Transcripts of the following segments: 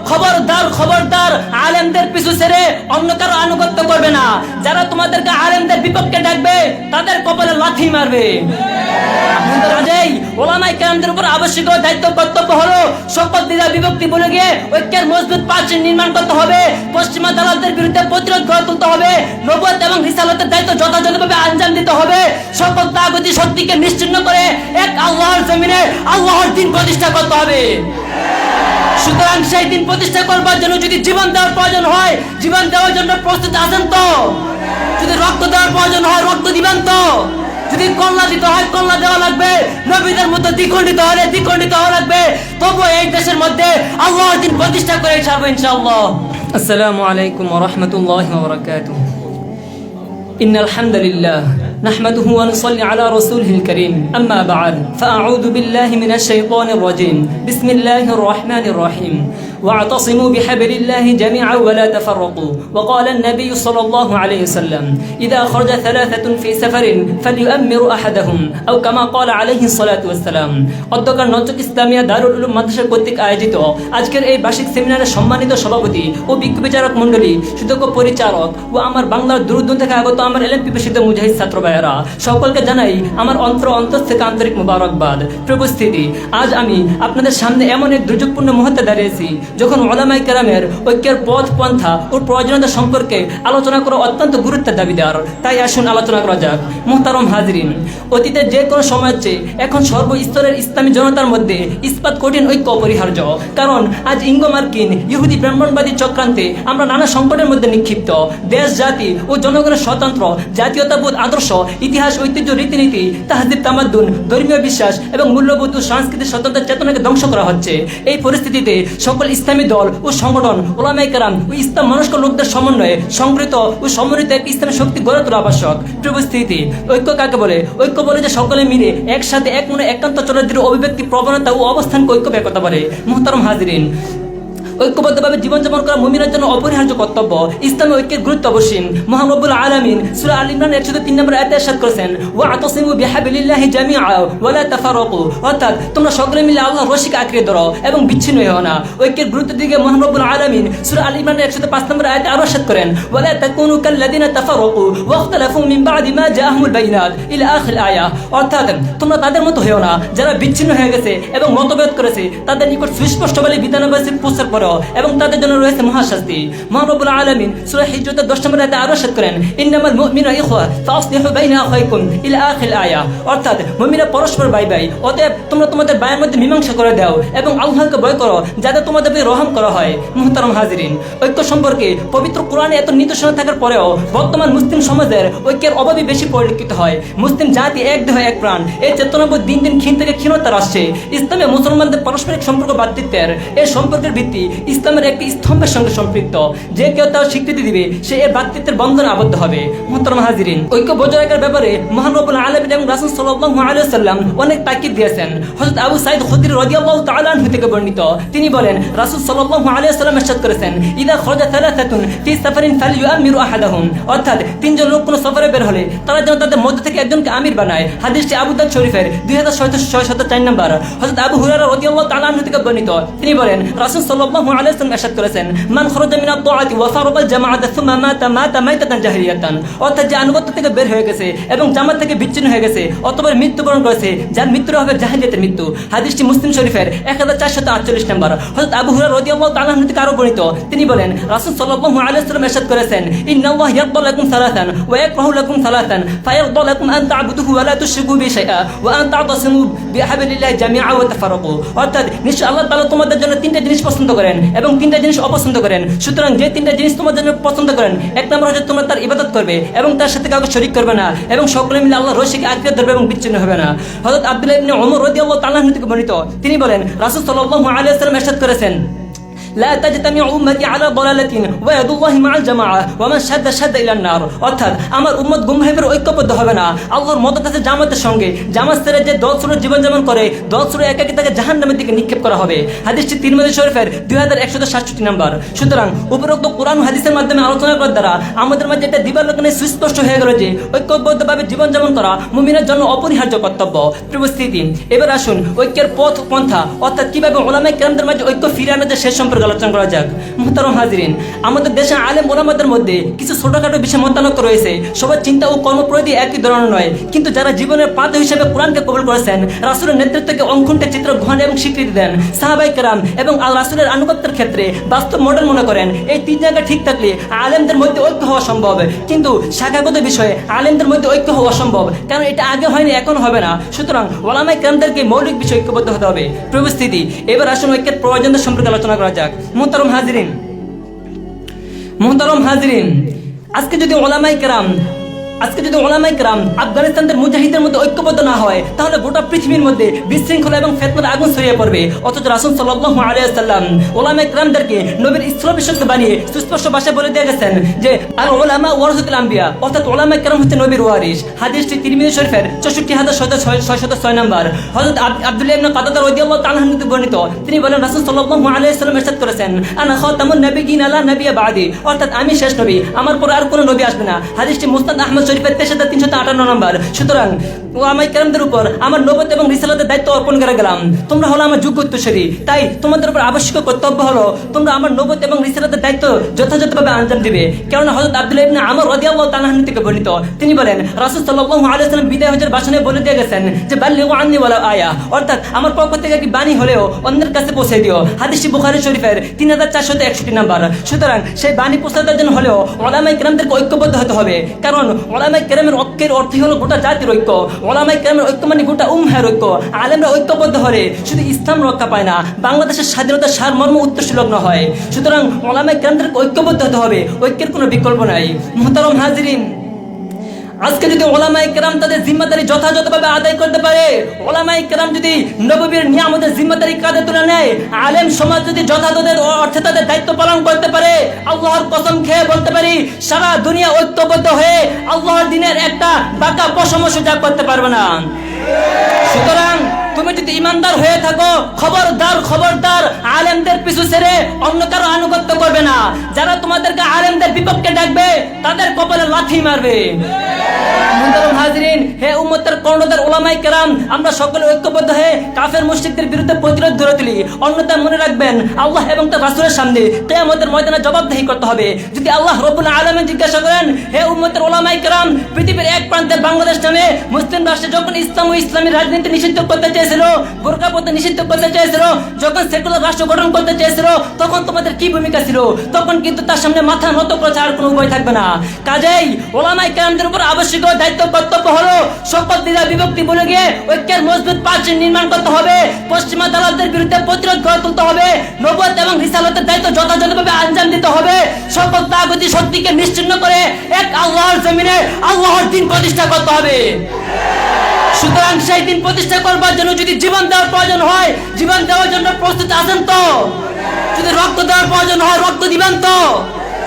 খবরদার খবরদার আলেমদের পিছু ছেড়ে অন্য কারো আনুগত্য করবে না। যারা তোমাদেরকে আলেমদের বিপক্ষে ডাকবে তাদের কপালে লাথি মারবে। কাজেই ওলামায়ে কেরামদের উপর আবশ্যক দায়িত্ব কর্তব্য হলো সকল দ্বিধা বিভক্তি বলে গিয়ে ঐক্যের মজবুত প্রাচীর নির্মাণ করতে হবে। পশ্চিমা দালালদের বিরুদ্ধে প্রতিরোধ গড়ে তুলতে হবে। নবুয়ত এবং রিসালাতের দায়িত্ব যথাযথভাবে আঞ্জাম দিতে হবে। সকল তাগুতি শক্তিকে নিশ্চিহ্ন করে এক আল্লাহর জমিনে আল্লাহর দ্বীন প্রতিষ্ঠা করতে হবে। সুতরাং সেই দিন প্রতিষ্ঠা করবার জন্য যদি জীবন দেওয়ার প্রয়োজন হয়, জীবন দেওয়ার জন্য প্রস্তুত আছেন তো? যদি রক্ত দেওয়ার প্রয়োজন হয়, রক্ত দিবেন তো? যদি কল্লা দিতে হয়, কল্লা দেওয়া লাগবে। নবীদের মতো দ্বিখণ্ডিত হলে দ্বিখণ্ডিত হওয়া লাগবে। তবু এই দেশের মধ্যে আল্লাহর দিন প্রতিষ্ঠা করে ছাড়বো ইনশাআল্লাহ। আসসালামু আলাইকুম ওয়া রাহমাতুল্লাহি ওয়া বারাকাতুহু। ইন্নাল হামদুলিল্লাহ نحمده ونصلي على رسوله الكريم أما بعد فأعوذ بالله من الشيطان الرجيم بسم الله الرحمن الرحيم واعتصموا بحبل الله جميعا ولا تفرقوا وقال النبي صلى الله عليه وسلم إذا خرج ثلاثة في سفر فليؤمر أحدهم أو كما قال عليه الصلاة والسلام। অধ্যকার নজরুল ইসলামিয়া দারুল উলুম মাদ্রাসা কর্তৃক আয়োজিত আজকের এই বার্ষিক সেমিনারের সম্মানিত সভাপতি ও বিজ্ঞ বিচারক মণ্ডলী, সুযোগ্য পরিচারক ও আমার বাংলার দূরদূর থেকে আগত আমার এলএম পিপাসিত মুজাহিদ ছাত্র ভাইয়েরা, সকলকে জানাই আমার অন্তর থেকে আন্তরিক মুবারকবাদ। উপস্থিতি, আজ আমি আপনাদের সামনে এমন এক দুর্যোগপূর্ণ মুহূর্তে দাঁড়িয়েছি যখন উলামায়ে কেরামের ঐক্যের পথ পন্থা ও প্রয়োজনীয়তা সম্পর্কে আলোচনা করা অত্যন্ত গুরুত্বের দাবিদার। তাই আসুন আলোচনা করা যাক। মুহতারম হাজরিন, অতীতে যে কোনো সময়ের চেয়ে এখন সর্বস্তরের ইসলামী জনতার মধ্যে ইস্পাত কঠিন ঐক্য অপরিহার্য। কারণ আজ ইঙ্গো-মার্কিন ইহুদি ব্রাহ্মণবাদী চক্রান্তে আমরা নানা সংকটের মধ্যে নিক্ষিপ্ত। দেশ, জাতি ও জনগণের স্বতন্ত্র জাতীয়তাবোধ, আদর্শ, ইতিহাস, ঐতিহ্য, রীতিনীতি, তাহজিব, তামাদ্দুন, ধর্মীয় বিশ্বাস এবং মূল্যবোধ ও সাংস্কৃতিক স্বতন্ত্র চেতনাকে ধ্বংস করা হচ্ছে। এই পরিস্থিতিতে সকল ইসলামী দল ও সংগঠন, উলামায়ে কেরাম ও ইসলাম মনস্ক লোকদের সমন্বয়ে সংগৃহীত ও সমন্বিত এক ইসলামী শক্তি গড়ে তোলা আবশ্যক। উপস্থিতি, ঐক্য কাকে বলে? ঐক্য বলে যে সকলে মিলে একসাথে এক মনে একান্ত চলার দৃঢ় অভিব্যক্তি, প্রবণতা ও অবস্থানকে ঐক্য ব্যাখ্যা করে। মুহতারাম হাজিরিন, ঐক্যবদ্ধভাবে জীবনযাপন করা মুমিনের জন্য অপরিহার্য কর্তব্য। ইসলামী ঐক্যের গুরুত্ব অবশ্যই। মহান রব্বুল আলামিন সূরা আল ইমরান 103 নম্বর আয়াতে ইরশাদ করেছেন, ওয়া'তাসিমু বিহাবলিল্লাহি জামিআ ওয়া লা তাফারাকু, অর্থাৎ তোমরা সকলে মিলে আল্লাহর রশিকে আঁকড়ে ধরো এবং বিচ্ছিন্ন হও না। ঐক্যের গুরুত্বের দিকে মহান রব্বুল আলামিন সূরা আল ইমরান 105 নম্বর আয়াতে আরো ইরশাদ করেন, ওয়া লা তাকুনু কাল্লাযিনা তাফারাকু ওয়াখতালাফু মিন বা'দি মা জাআহুমুল বাইনাত ইলা আখির আয়া, অর্থাৎ তোমরা তাদের মতো হও না যারা বিচ্ছিন্ন হয়ে গেছে এবং মতভেদ করেছে। তাদের নিকট সুস্পষ্ট বলে বিধানাবলী প্রচার করো এবং তাদের জন্য রয়েছে মহাশাস্তি। মহান রব্বুল আলামিন সূরা হিজরতের 10 নম্বর আয়াতে আরো ইরশাদ করেন, ইন্নামাল মুমিনুনা ইখওয়া ফাসলিহু বাইনা আখাইকুম ইলা আখির আয়া, অর্থাৎ মুমিনরা পরস্পর ভাই ভাই, অতএব তোমরা তোমাদের ভাইয়ের মধ্যে মীমাংসা করে দাও এবং আল্লাহকে ভয় করো যাতে তোমাদের প্রতি রহম করা হয়। মুহতারাম হাজিরিন, ঐক্য সম্পর্কে পবিত্র কোরআনে এত নির্দেশনা থাকার পরেও বর্তমান মুসলিম সমাজের ঐক্যের অভাবই বেশি পরিলক্ষিত হয়। মুসলিম জাতি এক দেহ এক প্রাণ, এই চেতনাবোধ দিন দিন ক্ষীণ থেকে ক্ষীণতার আসছে। ইসলামে মুসলমানদের পারস্পরিক সম্পর্ক ভ্রাতৃত্বের, এই সম্পর্কের ভিত্তি ইসলামের একটি স্তম্ভের সঙ্গে সম্পৃক্ত। যে কেউ তার স্বীকৃতি দিবে সে এর ভ্রাতৃত্বের বন্ধনে আবদ্ধ হবে। মুহতারাম হাজিরিন, ঐক্য বজায় রাখার ব্যাপারে মহান রব্বুল আলামিন এবং রাসূল সাল্লাল্লাহু আলাইহি ওয়াসাল্লাম অনেক তাকিদ দিয়েছেন। হযরত আবু সাঈদ খুদরি রাদিয়াল্লাহু তাআলা আনহু থেকে বর্ণিত, তিনি বলেন, রাসূল সাল্লাল্লাহু আলাইহি ওয়াসাল্লাম ইরশাদ করেছেন, ইযা খারাজা সালাসাতুন ফি সাফারিন ফালইউআমিরু আহাদাহুম, অর্থাৎ তিনজন লোক কোনো সফরে বের হলে তারা যেন তাদের মধ্য থেকে একজনকে আমির বানায়। হাদিসটি আবু দাউদ শরীফের 2604 নম্বর। হযরত আবু হুরায়রা রাদিয়াল্লাহু তাআলা আনহু থেকে বর্ণিত, তিনি বলেন, রাসূল সাল্লাল্লাহু আলাইহি ওয়াসাল্লাম ইরশাদ করেছেন, মান খারাজা মিনাত তাআতি ওয়া ফারাকাল জামাআতা সুম্মা মাতা মাইতাতান জাহিলিয়াতান, অর্থাৎ যে আনুগত্য থেকে বের হয়ে গেছে এবং জামাত থেকে বিচ্ছিন্ন হয়ে গেছে অথবা মৃত্যুবরণ করেছে, যার মৃত্যু হবে জাহিলিয়াতের মৃত্যু। হাদিসটি মুসলিম শরীফের 1448 নম্বর। হযরত আবু হুরায়রা রাদিয়াল্লাহু তাআলা আনহু থেকে আরো বর্ণিত, তিনি বলেন, রাসূল সাল্লাল্লাহু আলাইহি ওয়াসাল্লাম ইরশাদ করেছেন, ইন্নাল্লাহা ইয়ারদা লাকুম সালাসান ওয়া ইয়াকরাহু লাকুম সালাসান ফায়ারদা লাকুম আন তা'বুদুহু ওয়া লা তুশরিকু বিহি শাইআ ওয়া আন তা'তাসিমু বিহাবলিল্লাহি জামিআ ওয়া তাফারাকু, অর্থাৎ নিশ্চয় আল্লাহ তাআলা তোমাদের জন্য তিনটা জিনিস পছন্দ করেন এবং তিনটা জিনিস অপছন্দ করেন। সুতরাং যে তিনটা জিনিস তোমাদের জন্য পছন্দ করেন, এক নম্বর হচ্ছে তোমরা তার ইবাদত করবে এবং তার সাথে কাউকে শরীক করবে না এবং সকলে মিলে আল্লাহর রশিকে আঁকড়ে ধরবে এবং বিচ্ছিন্ন হবে না। হযরত আব্দুল্লাহ ইবনে ওমর রাদিয়াল্লাহু তাআলা আনহু থেকে বর্ণিত, তিনি বলেন, রাসূল সাল্লাল্লাহু আলাইহি ওয়াসাল্লাম ইরশাদ করেছেন, لا تجتمع أمتي على ضلالة ويد الله مع الجماعة ومن شد إلى النار, অর্থাৎ আমার উম্মত গুমরাহের ঐক্যবদ্ধ হবে না, আল্লাহর মদদ আছে জামাতের সঙ্গে। জামাত ছেড়ে যে দল ছেড়ে জীবনযাপন করে, দল ছেড়ে একাকী তাকে জাহান্নামের দিকে নিক্ষেপ করা হবে। হাদিসটি তিরমিজি শরীফের 2167 নম্বর। সুতরাং উপরোক্ত কোরআন হাদিসের মাধ্যমে আলোচনা করার দ্বারা আমাদের মাঝে এটা দিবালোচনে সুস্পষ্ট হয়ে গেল যে ঐক্যবদ্ধভাবে জীবনযাপন করা মুমিনের জন্য অপরিহার্য কর্তব্য। উপস্থিতি, এবার আসুন ঐক্যের পথ পন্থা, অর্থাৎ কিভাবে উলামায়ে কেরামদের মাঝে ঐক্য ফিরিয়ে আনা যায় সে সম্পর্কে আলোচনা করা যাক। মুহতারাম হাজিরিন, আমাদের দেশে আলেম ওলামাদের মধ্যে কিছু ছোটখাটো বিষয় মতানৈক্য রয়েছে। সবার চিন্তা ও কর্মপ্রতি একই ধরনের নয়, কিন্তু যারা জীবনের পাথ হিসেবে কোরআনকে কবুল করেছেন, রাসূলের নেতৃত্বকে অঙ্কুণ্ঠে চিত্র গ্রহণ এবং স্বীকৃতি দেন, সাহাবায়ে কেরাম এবং রাসূলের আনুগত্যের ক্ষেত্রে বাস্তব মডেল মনে করেন, এই তিন জায়গা ঠিক থাকলে আলেমদের মধ্যে ঐক্য হওয়া সম্ভব। কিন্তু শাখাগত বিষয়ে আলেমদের মধ্যে ঐক্য হওয়া অসম্ভব, কারণ এটা আগে হয়নি, এখন হবে না। সুতরাং ওলামায়ে কেরামদেরকে মৌলিক বিষয় ঐক্যবদ্ধ হতে হবে। পরিস্থিতি, এবার আসুন ঐক্যের প্রয়োজনীয়তা সম্পর্কে আলোচনা করা যাক। মুহতারাম হাজিরিন, আজকে যদি ওলামায়ে কেরাম আফগানিস্তানের মুজাহিদের মধ্যে ঐক্যবদ্ধ না হয়, তাহলে গোটা পৃথিবীর মধ্যে বিশৃঙ্খলা এবং ফিতনার আগুন ছড়িয়ে পড়বে। অথচ রাসূল সাল্লাল্লাহু আলাইহি ওয়াসাল্লাম ওলামায়ে কেরামদেরকে নবীর স্থলবিশুদ্ধ বানিয়ে সুস্পষ্ট ভাষায় বলে দিয়ে গেছেন যে আল উলামা ওয়ারাসাতুল আম্বিয়া, অর্থাৎ ওলামায়ে কেরাম হচ্ছে নবীর ওয়ারিস। হাদিসটি তিরমিজি শরীফের 64606 নম্বর। হযরত আব্দুল্লাহ ইবনে কাতাদা রাদিয়াল্লাহু তাআলা হতে বর্ণিত, তিনি বলেন রাসূল সাল্লাল্লাহু আলাইহি ওয়াসাল্লাম ইরশাদ করেছেন, আনা খাতামুন নাবিয়্যিন লা নাবিয়্যা বাদি, অর্থাৎ আমি শেষ নবী, আমার পরে আর কোনো নবী আসবে না। হাদিসটি মুসনাদ আহমদ শরীফের 6358 নম্বর। সুতরাং ওলামায়ে কেরামদের উপর আমার নবুয়ত এবং রিসালাতের দায়িত্ব অর্পণ করে গেলাম। তোমরা হলো আমার যোগ্য উত্তরসূরি, তাই তোমাদের উপর আবশ্যক কর্তব্য হলো তোমরা আমার নবুয়ত এবং রিসালাতের দায়িত্ব যথাযথভাবে আঞ্জাম দিবে। কেননা হযরত আব্দুল্লাহ ইবনে আমর রাদিয়াল্লাহু তাআলা থেকে বর্ণিত, তিনি বলেন রাসূল সাল্লাল্লাহু আলাইহি ওয়াসাল্লাম বিদায় হজের ভাষণে বলে দিয়ে গেছেন যে বাল্লিগু আন্নী ওয়ালা আয়া, অর্থাৎ আমার পক্ষ থেকে একটি বাণী হলেও অন্যের কাছে পৌঁছে দিও। হাদিসটি বুখারী শরীফের 3461 নম্বর। সুতরাং সেই বাণী পৌঁছে দেওয়ার জন্য হলেও ওলামায়ে কেরামদেরকে ঐক্যবদ্ধ হতে হবে, কারণ ওলামায়ে কেরামের ঐক্যের অর্থ হলো গোটা জাতির ঐক্য। ওলামায়ে কেরামের ঐক্য মানে গোটা উম্মাহের ঐক্য। আলেমরা ঐক্যবদ্ধ হলে শুধু ইসলাম রক্ষা পায় না, বাংলাদেশের স্বাধীনতার সারমর্ম উত্তরসূলগ্ন হয়। সুতরাং ওলামায়ে কেরামদেরকে ঐক্যবদ্ধ হতে হবে, ঐক্যের কোনো বিকল্প নাই। মুহতারাম হাজিরিন, আজকে যদি ওলামায়ে কেরাম তাদের জিম্মাদারি যথাযথভাবে আদায় করতে পারে, ওলামায়ে কেরাম যদি নববীর নিয়ামতের জিম্মাদারি কাঁধে তুলে নেয়, আলেম সমাজ যদি যথাযথ অর্থে তাদের দায়িত্ব পালন করতে পারে, আল্লাহর কসম খেয়ে বলতে পারি সারা দুনিয়া ঐক্যবদ্ধ হয়ে আল্লাহর দ্বীনের একটা বাঁকা পশম সোজা করতে পারবে না। সুতরাং তুমি যদি ইমানদার হয়ে থাকো, খবরদার আলেমদের পিছু ছেড়ে অন্য কারো আনুগত্য করবে না। যারা তোমাদেরকে আলেমদের বিপক্ষে ডাকবে, তাদের কপালে লাথি মারবে। মুহতারাম হাজিরিন, হে উম্মতের কর্ণধার ওলামায়ে কেরাম, আমরা সকলে ঐক্যবদ্ধ হয়ে কাফের মুশরিকদের বিরুদ্ধে প্রতিরোধ গড়ে তুলি। অন্যথায় মনে রাখবেন, আল্লাহ এবং তার রাসূলের সামনে কিয়ামতের ময়দানে জবাবদিহি করতে হবে। যদি আল্লাহ রাব্বুল আলামিন জিজ্ঞাসা করেন, হে উম্মতের ওলামায়ে কেরাম, পৃথিবীর এক প্রান্তে বাংলাদেশ নামে মুসলিম রাষ্ট্রে যখন ইসলাম ও ইসলামী রাজনীতি নিষিদ্ধ করতে চেয়েছিল, বোরকা পরতে নিষিদ্ধ করতে চেয়েছিল, যখন সেকুলার রাষ্ট্র গঠন করতে চেয়েছিল, তখন তোমাদের কি ভূমিকা ছিল? তখন কিন্তু তার সামনে মাথা নত করে ছাড়ার কোনো উপায় থাকবে না। কাজেই ওলামায়ে কেরামদের উপর আবশ্যক দায়িত্ব কর্তব্য হলো সকল দ্বিধা বিভক্তি বলে গিয়ে ঐক্যের মজবুত প্রাচীর নির্মাণ করতে হবে, পশ্চিমা দালালদের বিরুদ্ধে প্রতিরোধ গড়ে তুলতে হবে, নবুয়ত এবং রিসালাতের দায়িত্ব যথাযথভাবে আঞ্জাম দিতে হবে, সকল তাগুতি শক্তিকে নিশ্চিহ্ন করে এক আল্লাহর জমিনে আল্লাহর দ্বীন প্রতিষ্ঠা করতে হবে। সুতরাং সেই দিন প্রতিষ্ঠা করবার জন্য যদি জীবন দেওয়ার প্রয়োজন হয়, জীবন দেওয়ার জন্য প্রস্তুত আছেন তো? যদি রক্ত দেওয়ার প্রয়োজন হয়, রক্ত দিবেন তো?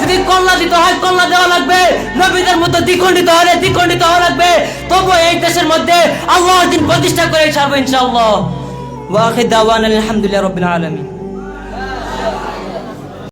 যদি কল্লা দিতে হয়, কল্লা দেওয়া লাগবে। নবীদের মতো দ্বিখণ্ডিত হওয়া লাগবে। তবু এই দেশের মধ্যে আল্লাহর দ্বীন প্রতিষ্ঠা করে ছাড়বো ইনশাআল্লাহ। ওয়া আখির দাওয়ানা আলহামদুলিল্লাহি রাব্বিল আলামিন।